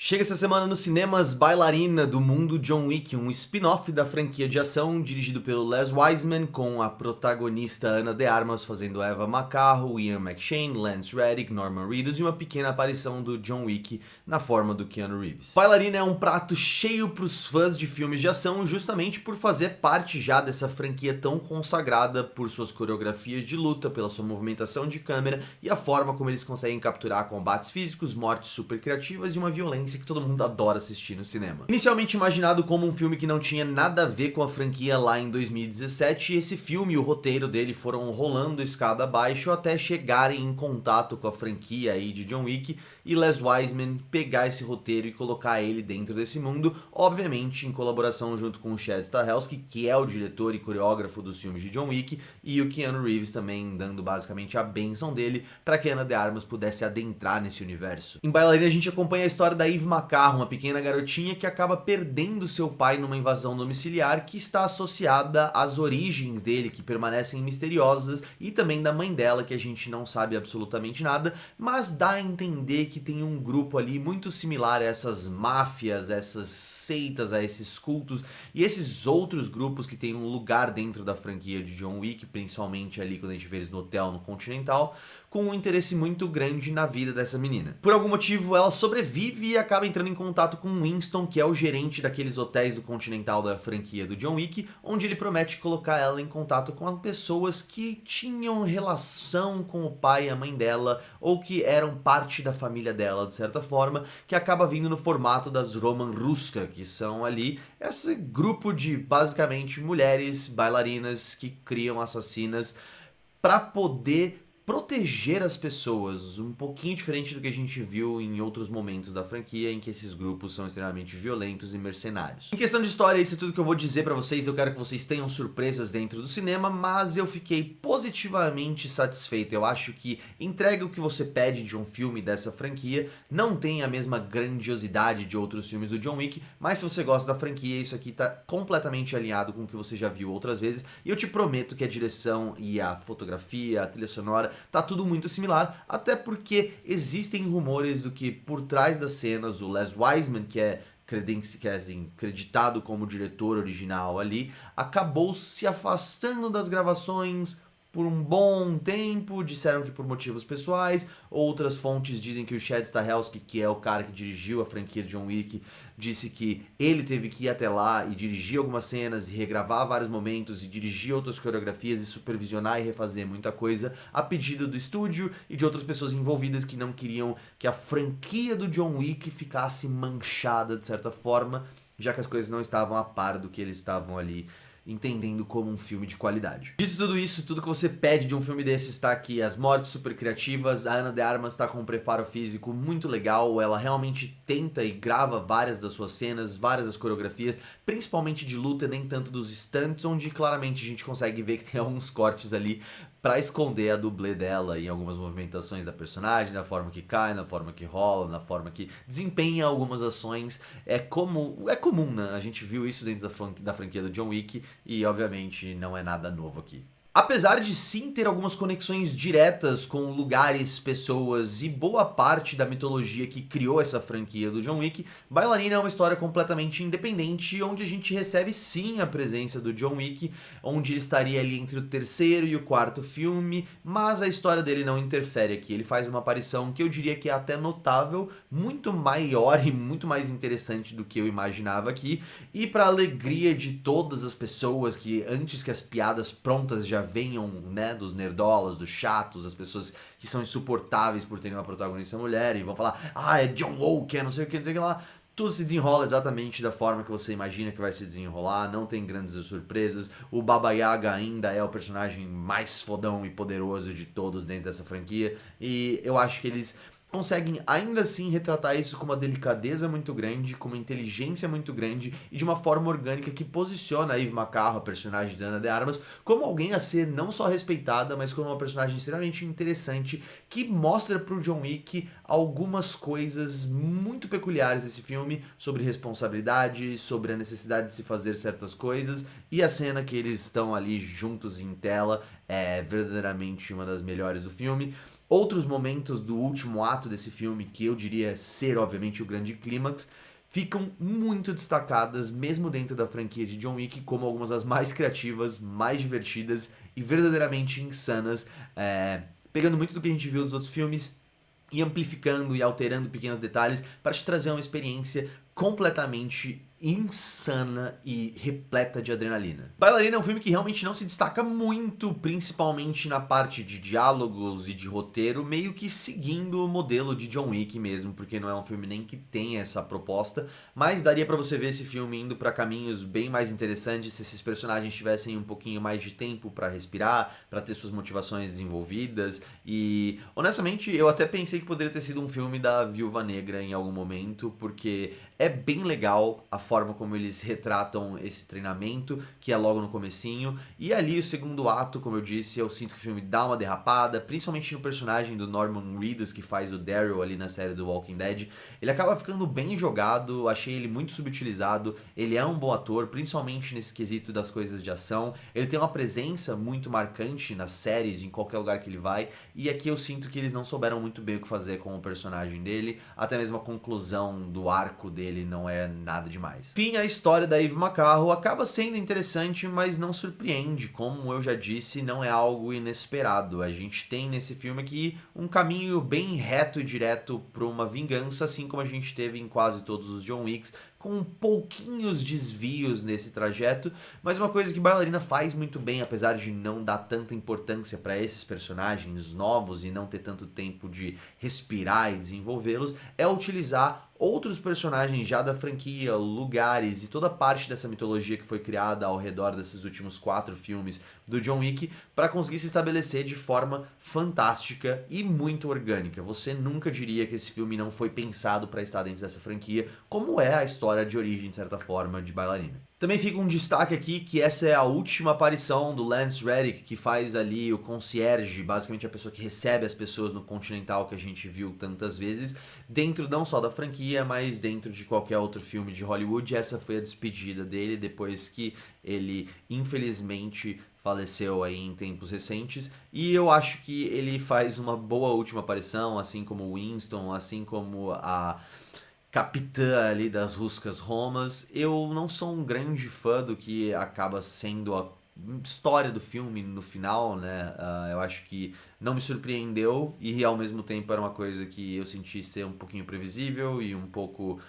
Chega essa semana nos cinemas Bailarina do Mundo John Wick, um spin-off da franquia de ação dirigido pelo Les Wiseman, com a protagonista Ana de Armas fazendo Eva Macarro, Ian McShane, Lance Reddick, Norman Reedus e uma pequena aparição do John Wick na forma do Keanu Reeves. Bailarina é um prato cheio para os fãs de filmes de ação, justamente por fazer parte já dessa franquia tão consagrada por suas coreografias de luta, pela sua movimentação de câmera e a forma como eles conseguem capturar combates físicos, mortes super criativas e uma violência que todo mundo adora assistir no cinema. Inicialmente imaginado como um filme que não tinha nada a ver com a franquia lá em 2017, esse filme e o roteiro dele foram rolando escada abaixo até chegarem em contato com a franquia aí de John Wick e Les Wiseman pegar esse roteiro e colocar ele dentro desse mundo, obviamente em colaboração junto com o Chad Stahelski, que é o diretor e coreógrafo dos filmes de John Wick, e o Keanu Reeves também dando basicamente a bênção dele para que Ana de Armas pudesse adentrar nesse universo. Em Bailarina a gente acompanha a história da Eve Macarro, uma pequena garotinha que acaba perdendo seu pai numa invasão domiciliar que está associada às origens dele, que permanecem misteriosas, e também da mãe dela, que a gente não sabe absolutamente nada, mas dá a entender que tem um grupo ali muito similar a essas máfias, a essas seitas, a esses cultos e esses outros grupos que tem um lugar dentro da franquia de John Wick, principalmente ali quando a gente vê eles no hotel no Continental, com um interesse muito grande na vida dessa menina. Por algum motivo ela sobrevive e acaba entrando em contato com Winston, que é o gerente daqueles hotéis do Continental da franquia do John Wick, onde ele promete colocar ela em contato com pessoas que tinham relação com o pai e a mãe dela, ou que eram parte da família dela de certa forma, que acaba vindo no formato das Roman Ruska, que são ali esse grupo de basicamente mulheres bailarinas que criam assassinas para poder proteger as pessoas, um pouquinho diferente do que a gente viu em outros momentos da franquia, em que esses grupos são extremamente violentos e mercenários. Em questão de história, isso é tudo que eu vou dizer pra vocês. Eu quero que vocês tenham surpresas dentro do cinema, mas eu fiquei positivamente satisfeito. Eu acho que entrega o que você pede de um filme dessa franquia, não tem a mesma grandiosidade de outros filmes do John Wick, mas se você gosta da franquia, isso aqui tá completamente alinhado com o que você já viu outras vezes, e eu te prometo que a direção e a fotografia, a trilha sonora, tá tudo muito similar, até porque existem rumores do que por trás das cenas o Les Wiseman, que é creditado como diretor original ali, acabou se afastando das gravações por um bom tempo. Disseram que por motivos pessoais, outras fontes dizem que o Chad Stahelski, que é o cara que dirigiu a franquia de John Wick, disse que ele teve que ir até lá e dirigir algumas cenas e regravar vários momentos e dirigir outras coreografias e supervisionar e refazer muita coisa a pedido do estúdio e de outras pessoas envolvidas que não queriam que a franquia do John Wick ficasse manchada de certa forma, já que as coisas não estavam a par do que eles estavam ali entendendo como um filme de qualidade. Dito tudo isso, tudo que você pede de um filme desse está aqui: as mortes super criativas, a Ana de Armas está com um preparo físico muito legal, ela realmente tenta e grava várias das suas cenas, várias das coreografias, principalmente de luta, nem tanto dos stunts, onde claramente a gente consegue ver que tem alguns cortes ali para esconder a dublê dela em algumas movimentações da personagem, na forma que cai, na forma que rola, na forma que desempenha algumas ações. É comum, né? A gente viu isso dentro da franquia do John Wick e obviamente não é nada novo aqui. Apesar de sim ter algumas conexões diretas com lugares, pessoas e boa parte da mitologia que criou essa franquia do John Wick, Bailarina é uma história completamente independente, onde a gente recebe sim a presença do John Wick, onde ele estaria ali entre o terceiro e o quarto filme, mas a história dele não interfere aqui. Ele faz uma aparição que eu diria que é até notável, muito maior e muito mais interessante do que eu imaginava aqui, e para alegria de todas as pessoas que antes que as piadas prontas já venham, né, dos nerdolas, dos chatos, das pessoas que são insuportáveis por terem uma protagonista mulher e vão falar: ah, é John Wick, não sei o que, não sei o que lá. Tudo se desenrola exatamente da forma que você imagina que vai se desenrolar, não tem grandes surpresas. O Baba Yaga ainda é o personagem mais fodão e poderoso de todos dentro dessa franquia, e eu acho que eles conseguem ainda assim retratar isso com uma delicadeza muito grande, com uma inteligência muito grande e de uma forma orgânica que posiciona a Eve Macarro, a personagem de Ana de Armas, como alguém a ser não só respeitada, mas como uma personagem extremamente interessante que mostra pro John Wick algumas coisas muito peculiares desse filme, sobre responsabilidade, sobre a necessidade de se fazer certas coisas, e a cena que eles estão ali juntos em tela é verdadeiramente uma das melhores do filme. Outros momentos do último ato desse filme, que eu diria ser, obviamente, o grande clímax, ficam muito destacadas, mesmo dentro da franquia de John Wick, como algumas das mais criativas, mais divertidas e verdadeiramente insanas, pegando muito do que a gente viu dos outros filmes e amplificando e alterando pequenos detalhes para te trazer uma experiência completamente insana e repleta de adrenalina. Bailarina é um filme que realmente não se destaca muito, principalmente na parte de diálogos e de roteiro, meio que seguindo o modelo de John Wick mesmo, porque não é um filme nem que tem essa proposta, mas daria pra você ver esse filme indo pra caminhos bem mais interessantes se esses personagens tivessem um pouquinho mais de tempo pra respirar, pra ter suas motivações desenvolvidas, e honestamente eu até pensei que poderia ter sido um filme da Viúva Negra em algum momento, porque é bem legal a forma como eles retratam esse treinamento, que é logo no comecinho, e ali o segundo ato, como eu disse, eu sinto que o filme dá uma derrapada, principalmente no personagem do Norman Reedus, que faz o Daryl ali na série do Walking Dead. Ele acaba ficando bem jogado, achei ele muito subutilizado, ele é um bom ator, principalmente nesse quesito das coisas de ação, ele tem uma presença muito marcante nas séries, em qualquer lugar que ele vai, e aqui eu sinto que eles não souberam muito bem o que fazer com o personagem dele, até mesmo a conclusão do arco dele não é nada demais. Enfim, a história da Eve McCarroll acaba sendo interessante, mas não surpreende, como eu já disse, não é algo inesperado. A gente tem nesse filme aqui um caminho bem reto e direto para uma vingança, assim como a gente teve em quase todos os John Wicks, com pouquinhos desvios nesse trajeto, mas uma coisa que Bailarina faz muito bem, apesar de não dar tanta importância para esses personagens novos e não ter tanto tempo de respirar e desenvolvê-los, é utilizar outros personagens já da franquia, lugares e toda parte dessa mitologia que foi criada ao redor desses últimos 4 filmes do John Wick para conseguir se estabelecer de forma fantástica e muito orgânica. Você nunca diria que esse filme não foi pensado para estar dentro dessa franquia, como é a história de origem, de certa forma, de Bailarina. Também fica um destaque aqui que essa é a última aparição do Lance Reddick, que faz ali o concierge, basicamente a pessoa que recebe as pessoas no Continental que a gente viu tantas vezes, dentro não só da franquia, mas dentro de qualquer outro filme de Hollywood. Essa foi a despedida dele depois que ele, infelizmente, faleceu aí em tempos recentes, e eu acho que ele faz uma boa última aparição, assim como o Winston, assim como a capitã ali das Ruscas Romas. Eu não sou um grande fã do que acaba sendo a história do filme no final, né? Eu acho que não me surpreendeu e ao mesmo tempo era uma coisa que eu senti ser um pouquinho previsível e um pouco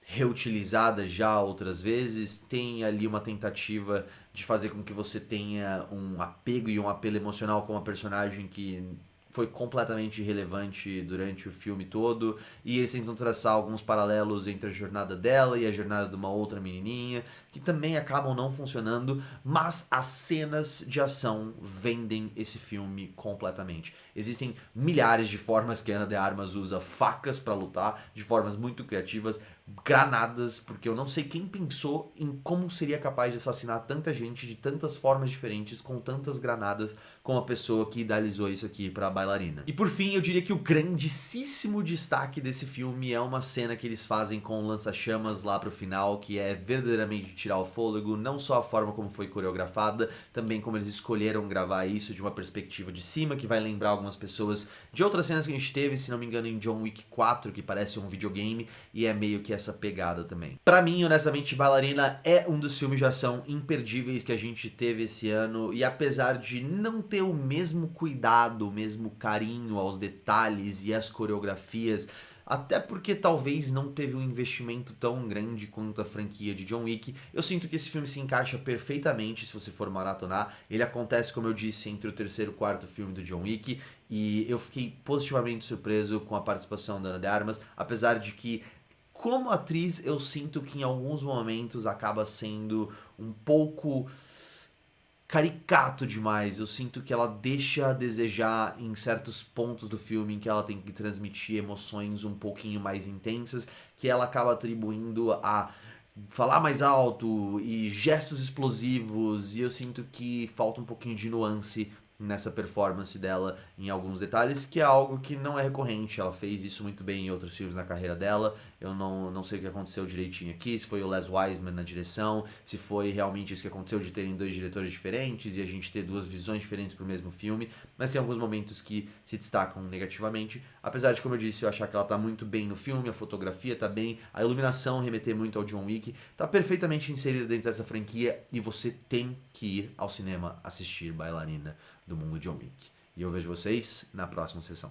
reutilizada já outras vezes. Tem ali uma tentativa de fazer com que você tenha um apego e um apelo emocional com uma personagem que foi completamente irrelevante durante o filme todo, e eles tentam traçar alguns paralelos entre a jornada dela e a jornada de uma outra menininha, que também acabam não funcionando, mas as cenas de ação vendem esse filme completamente. Existem milhares de formas que a Ana de Armas usa facas para lutar, de formas muito criativas, granadas, porque eu não sei quem pensou em como seria capaz de assassinar tanta gente de tantas formas diferentes, com tantas granadas, como a pessoa que idealizou isso aqui pra Bailarina. E por fim, eu diria que o grandíssimo destaque desse filme é uma cena que eles fazem com o lança-chamas lá pro final, que é verdadeiramente de tirar o fôlego, não só a forma como foi coreografada, também como eles escolheram gravar isso de uma perspectiva de cima, que vai lembrar algumas pessoas de outras cenas que a gente teve, se não me engano, em John Wick 4, que parece um videogame, e é meio que essa pegada também. Pra mim, honestamente, Bailarina é um dos filmes de ação imperdíveis que a gente teve esse ano, e apesar de não ter o mesmo cuidado, o mesmo carinho aos detalhes e às coreografias, até porque talvez não teve um investimento tão grande quanto a franquia de John Wick, eu sinto que esse filme se encaixa perfeitamente se você for maratonar. Ele acontece, como eu disse, entre o terceiro e o quarto filme do John Wick, e eu fiquei positivamente surpreso com a participação da Ana de Armas, apesar de que, como atriz, eu sinto que em alguns momentos acaba sendo um pouco caricato demais. Eu sinto que ela deixa a desejar em certos pontos do filme em que ela tem que transmitir emoções um pouquinho mais intensas, que ela acaba atribuindo a falar mais alto e gestos explosivos, e eu sinto que falta um pouquinho de nuance nessa performance dela em alguns detalhes, que é algo que não é recorrente. Ela fez isso muito bem em outros filmes na carreira dela. Eu não sei o que aconteceu direitinho aqui, se foi o Les Wiseman na direção, se foi realmente isso que aconteceu de terem dois diretores diferentes e a gente ter duas visões diferentes pro mesmo filme, mas tem alguns momentos que se destacam negativamente, apesar de, como eu disse, eu achar que ela tá muito bem no filme, a fotografia tá bem, a iluminação remeter muito ao John Wick, tá perfeitamente inserida dentro dessa franquia e você tem que ir ao cinema assistir Bailarina do Mundo John Wick. E eu vejo vocês na próxima sessão.